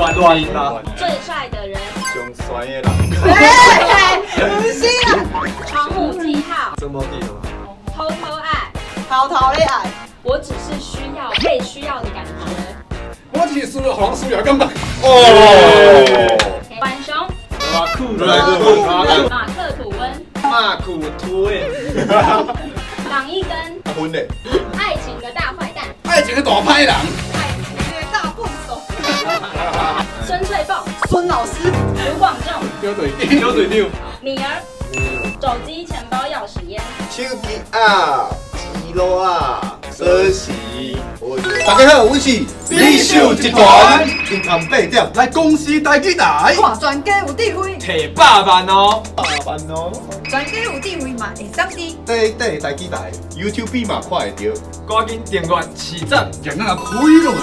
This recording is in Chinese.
短啦，最帅的人，上帅的人，不是啦，床母记号，这么地吗？偷偷爱，偷偷的爱，我只是需要被需要的感觉。我只是好像输了感觉。哦，浣熊，马库，马克吐温，马库推，绑一根，分嘞，爱情的大坏蛋，爱情的大歹人，这个大笨手，孙翠凤，孙老师，卢广仲，丢对地，小队长，米儿，手机、钱包、钥匙、烟。手机啊，肌肉啊，奢侈。大家好，我是美秀集团，天堂8点，来公司台机台，看专家有地位，提8万哦，8万哦。专家有地位嘛会上的。第台机台 YouTube 嘛看会到，赶紧订阅市站。让咱开落。